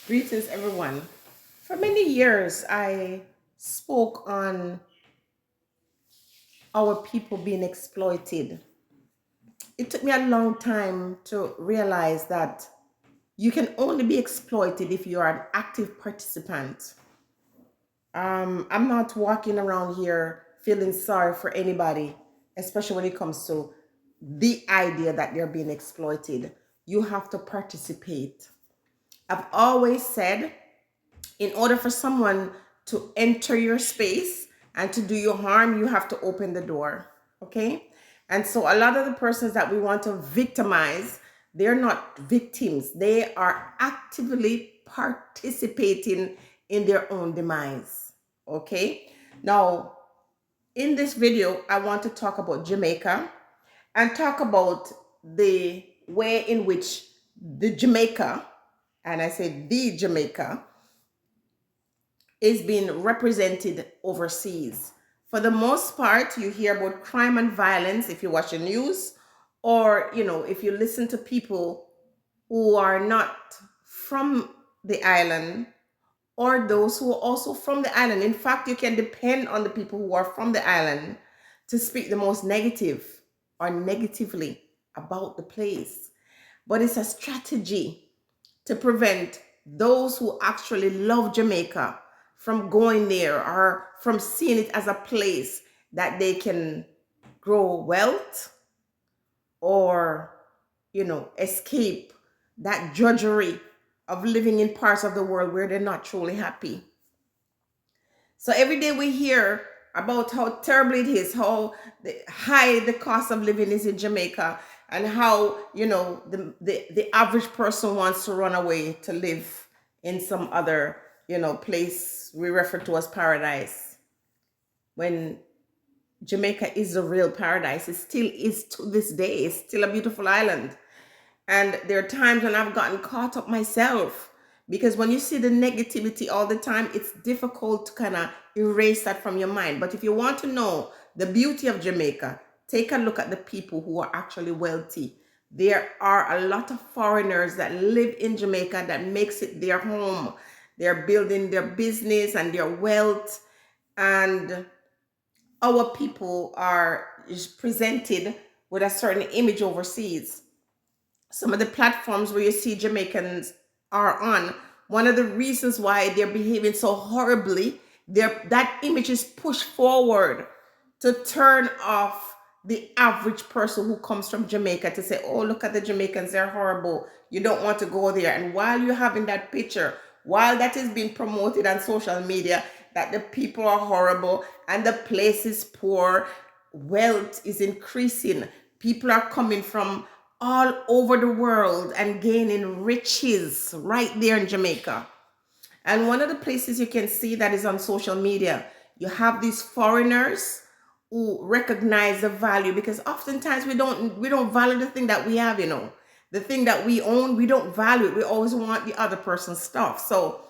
Greetings, everyone. For many years, I spoke on our people being exploited. It took me a long time to realize that you can only be exploited if you are an active participant. I'm not walking around here feeling sorry for anybody, especially when it comes to the idea that they're being exploited. You have to participate. I've always said in order for someone to enter your space and to do you harm, you have to open the door. Okay. And so a lot of the persons that we want to victimize, they're not victims. They are actively participating in their own demise. Okay. Now, in this video, I want to talk about Jamaica and talk about the way in which the Jamaica, and I say the Jamaica, is being represented overseas. For the most part, you hear about crime and violence if you watch the news, or if you listen to people who are not from the island, or those who are also from the island. In fact, you can depend on the people who are from the island to speak the most negative or negatively about the place. But it's a strategy to prevent those who actually love Jamaica from going there or from seeing it as a place that they can grow wealth or, escape that drudgery of living in parts of the world where they're not truly happy. So every day we hear about how terrible it is, how high the cost of living is in Jamaica, and how the average person wants to run away to live in some other place we refer to as paradise. When Jamaica is the real paradise, it still is to this day. It's still a beautiful island. And there are times when I've gotten caught up myself because when you see the negativity all the time, it's difficult to kind of erase that from your mind. But if you want to know the beauty of Jamaica, take a look at the people who are actually wealthy. There are a lot of foreigners that live in Jamaica that makes it their home. They're building their business and their wealth, and our people are is presented with a certain image overseas. Some of the platforms where you see Jamaicans are on, one of the reasons why they're behaving so horribly, that image is pushed forward to turn off the average person who comes from Jamaica to say, oh, look at the Jamaicans, they're horrible. You don't want to go there. And while you're having that picture, while that is being promoted on social media, that the people are horrible and the place is poor, wealth is increasing. People are coming from all over the world and gaining riches right there in Jamaica. And one of the places you can see that is on social media, you have these foreigners who recognize the value, because oftentimes we don't value the thing that we have, the thing that we own, we don't value it. We always want the other person's stuff. So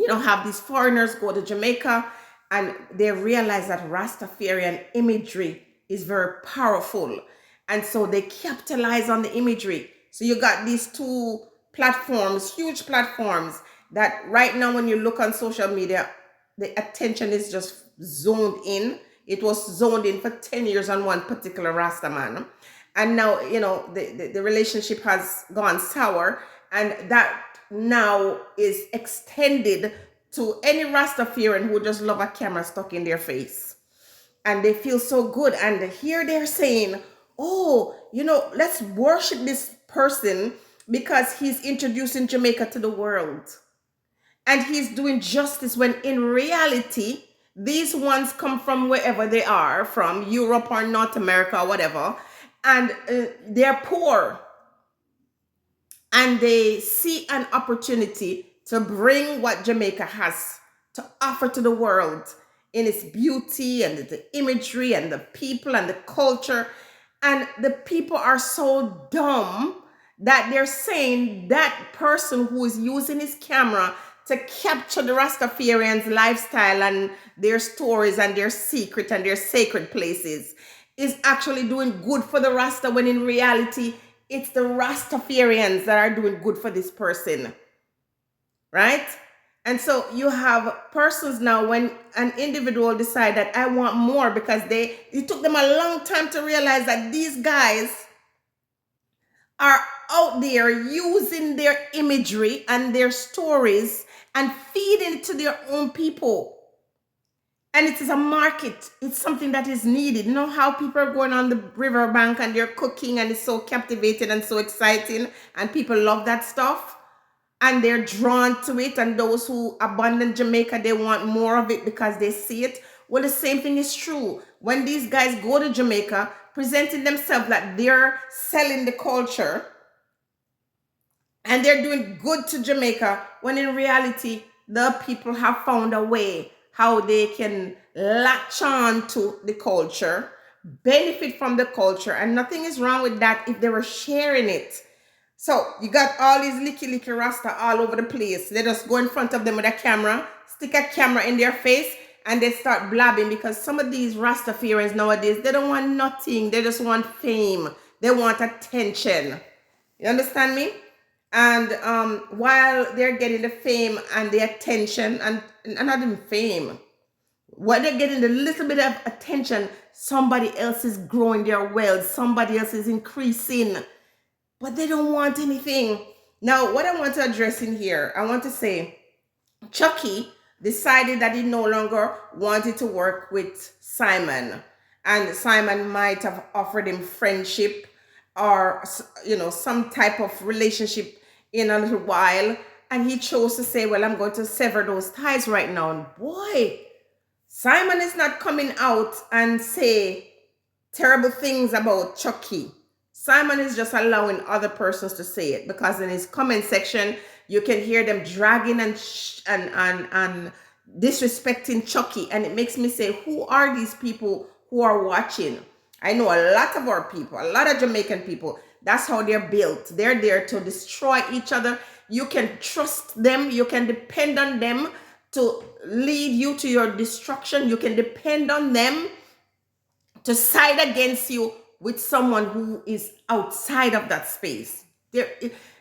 have these foreigners go to Jamaica and they realize that Rastafarian imagery is very powerful. And so they capitalize on the imagery. So you got these two platforms, huge platforms, that right now when you look on social media, the attention is just zoned in. It was zoned in for 10 years on one particular Rasta man. And now, the relationship has gone sour, and that now is extended to any Rastafarian who just love a camera stuck in their face. And they feel so good. And here they're saying, oh, let's worship this person because he's introducing Jamaica to the world. And he's doing justice, when in reality, these ones come from wherever they are, from Europe or North America or whatever. And they're poor, and they see an opportunity to bring what Jamaica has to offer to the world in its beauty and the imagery and the people and the culture. And the people are so dumb that they're saying that person who is using his camera to capture the Rastafarians' lifestyle and their stories and their secret and their sacred places is actually doing good for the Rasta, when in reality, it's the Rastafarians that are doing good for this person. right? And so you have persons now, when an individual decide that I want more, because it took them a long time to realize that these guys are out there using their imagery and their stories and feeding it to their own people. And it is a market. It's something that is needed. You know how people are going on the riverbank and they're cooking and it's so captivating and so exciting and people love that stuff and they're drawn to it. And those who abandon Jamaica, they want more of it because they see it. Well, the same thing is true. When these guys go to Jamaica, presenting themselves like they're selling the culture and they're doing good to Jamaica, when in reality, the people have found a way how they can latch on to the culture, benefit from the culture, and nothing is wrong with that if they were sharing it. So you got all these licky rasta all over the place. They just go in front of them with a camera, stick a camera in their face, and they start blabbing, because some of these Rastafarians nowadays, they don't want nothing. They just want fame. They want attention. You understand me? And while they're getting the fame and the attention, and not even fame, while they're getting a little bit of attention, somebody else is growing their wealth, somebody else is increasing, but they don't want anything. Now, what I want to address in here, I want to say, Chucky decided that he no longer wanted to work with Simon, and Simon might have offered him friendship or some type of relationship in a little while, and he chose to say, well, I'm going to sever those ties right now. And boy, Simon is not coming out and say terrible things about Chucky. Simon is just allowing other persons to say it, because in his comment section you can hear them dragging and disrespecting Chucky, and it makes me say, who are these people who are watching? I know a lot of our people, a lot of Jamaican people, that's how they're built. They're there to destroy each other. You can trust them, you can depend on them to lead you to your destruction. You can depend on them to side against you with someone who is outside of that space.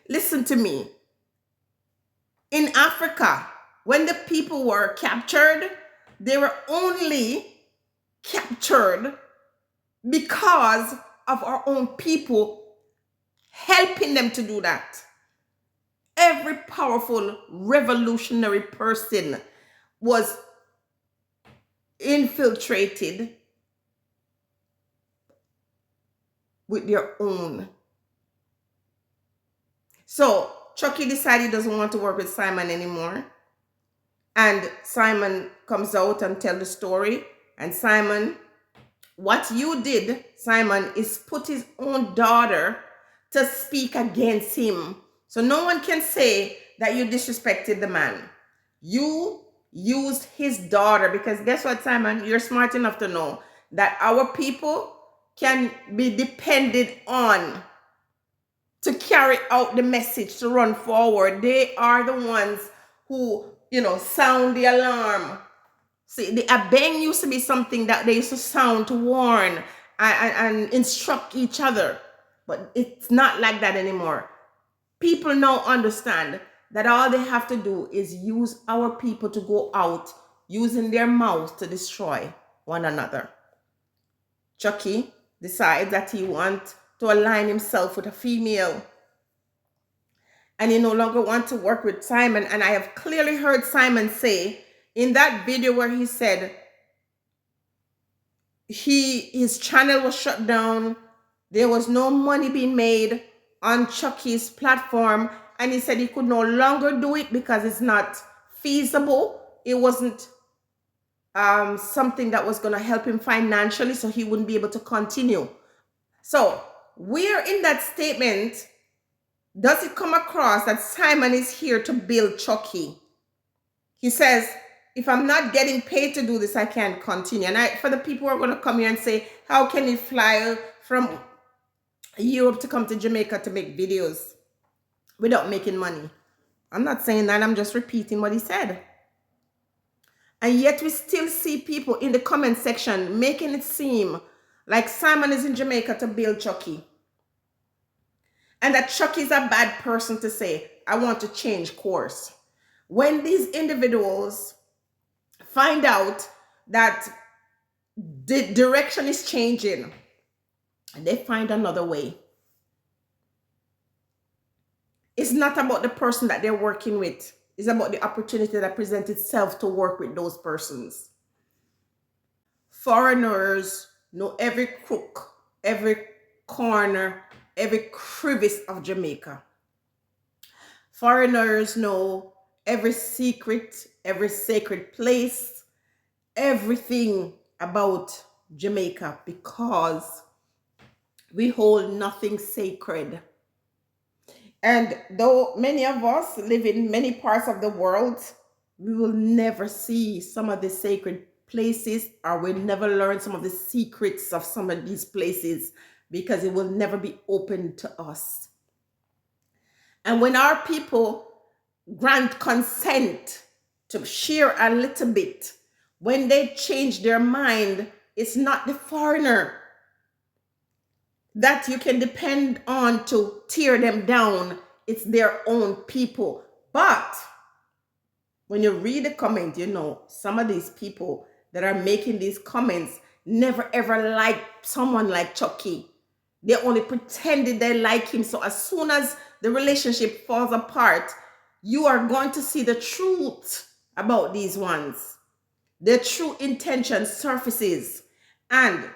Listen to me. In Africa, when the people were captured, they were only captured because of our own people helping them to do that. Every powerful revolutionary person was infiltrated with their own. So Chucky decided he doesn't want to work with Simon anymore. And Simon comes out and tells the story. And Simon, what you did, Simon, is put his own daughter to speak against him. So no one can say that you disrespected the man. You used his daughter, because guess what, Simon? You're smart enough to know that our people can be depended on to carry out the message, to run forward. They are the ones who, sound the alarm. See, the abeng used to be something that they used to sound to warn and instruct each other. But it's not like that anymore. People now understand that all they have to do is use our people to go out using their mouths to destroy one another. Chucky decides that he wants to align himself with a female, and he no longer wants to work with Simon. And I have clearly heard Simon say in that video where he said his channel was shut down, there was no money being made on Chucky's platform, and he said he could no longer do it because it's not feasible. It wasn't something that was going to help him financially, so he wouldn't be able to continue. So where in that statement does it come across that Simon is here to build Chucky? He says, if I'm not getting paid to do this, I can't continue. And for the people who are going to come here and say, how can he fly from Europe to come to Jamaica to make videos without making money? I'm not saying that, I'm just repeating what he said. And yet we still see people in the comment section making it seem like Simon is in Jamaica to build Chucky, and that Chucky is a bad person to say, I want to change course. When these individuals find out that the direction is changing, they find another way. It's not about the person that they're working with. It's about the opportunity that presents itself to work with those persons. Foreigners know every crook, every corner, every crevice of Jamaica. Foreigners know every secret, every sacred place, everything about Jamaica because we hold nothing sacred. And though many of us live in many parts of the world, we will never see some of the sacred places, or we'll never learn some of the secrets of some of these places because it will never be open to us. And when our people grant consent to share a little bit, when they change their mind, it's not the foreigner that you can depend on to tear them down. It's their own people. But when you read the comment, you know, some of these people that are making these comments never ever liked someone like Chucky. They only pretended they like him. So as soon as the relationship falls apart, you are going to see the truth about these ones. Their true intention surfaces, and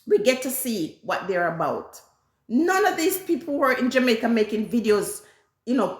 we get to see what they're about. None of these people were in Jamaica making videos,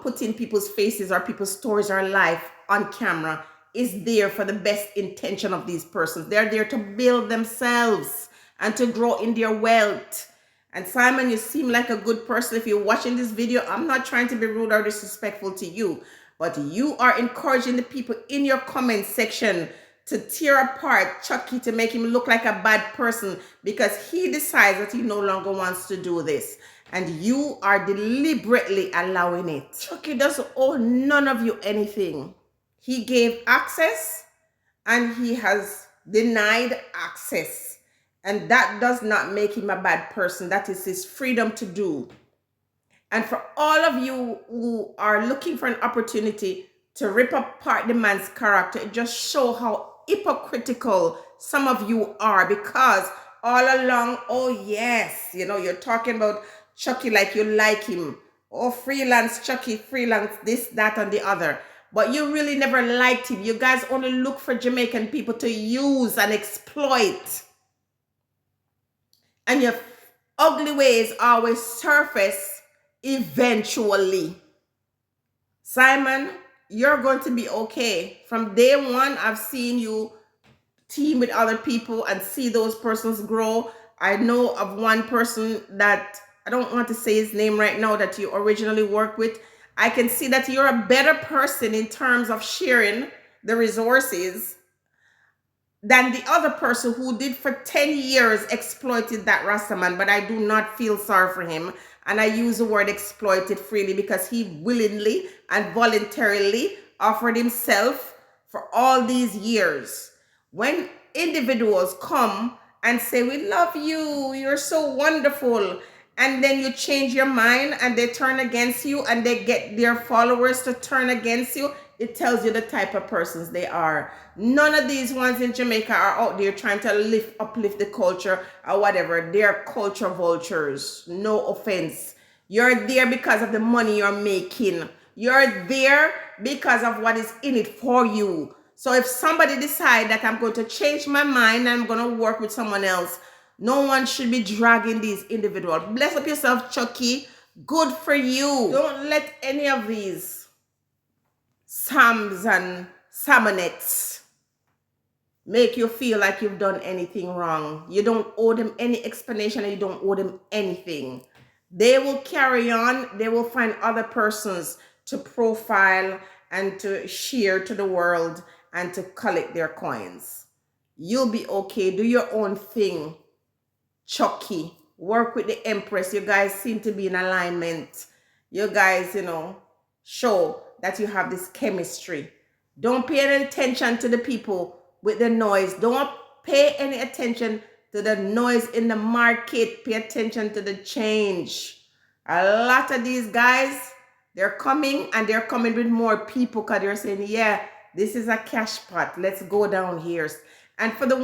putting people's faces or people's stories or life on camera is there for the best intention of these persons. They're there to build themselves and to grow in their wealth. And Simon, you seem like a good person. If you're watching this video, I'm not trying to be rude or disrespectful to you, but you are encouraging the people in your comment section to tear apart Chucky, to make him look like a bad person because he decides that he no longer wants to do this. And you are deliberately allowing it. Chucky doesn't owe none of you anything. He gave access and he has denied access. And that does not make him a bad person. That is his freedom to do. And for all of you who are looking for an opportunity to rip apart the man's character, it just shows how hypocritical some of you are, because all along, oh yes, you're talking about Chucky like you like him. Oh, freelance Chucky, freelance this, that, and the other. But you really never liked him. You guys only look for Jamaican people to use and exploit. And your ugly ways always surface eventually. Simon, you're going to be okay. From day one, I've seen you team with other people and see those persons grow. I know of one person that, I don't want to say his name right now, that you originally worked with. I can see that you're a better person in terms of sharing the resources than the other person who did for 10 years exploited that Rastaman. But I do not feel sorry for him. And I use the word exploited freely because he willingly and voluntarily offered himself for all these years. When individuals come and say, we love you, you're so wonderful, and then you change your mind and they turn against you and they get their followers to turn against you, it tells you the type of persons they are. None of these ones in Jamaica are out there trying to uplift the culture or whatever. They're culture vultures. No offense. You're there because of the money you're making. You're there because of what is in it for you. So if somebody decides that I'm going to change my mind and I'm going to work with someone else, no one should be dragging these individuals. Bless up yourself, Chucky. Good for you. Don't let any of these Sams and Samonettes make you feel like you've done anything wrong. You don't owe them any explanation and you don't owe them anything. They will carry on. They will find other persons to profile and to share to the world and to collect their coins. You'll be okay. Do your own thing, Chucky. Work with the Empress. You guys seem to be in alignment. You guys, show that you have this chemistry. Don't pay any attention to the people with the noise. Don't pay any attention to the noise in the market. Pay attention to the change. A lot of these guys, They're coming, and they're coming with more people because they're saying, yeah, this is a cash pot. Let's go down here. And for the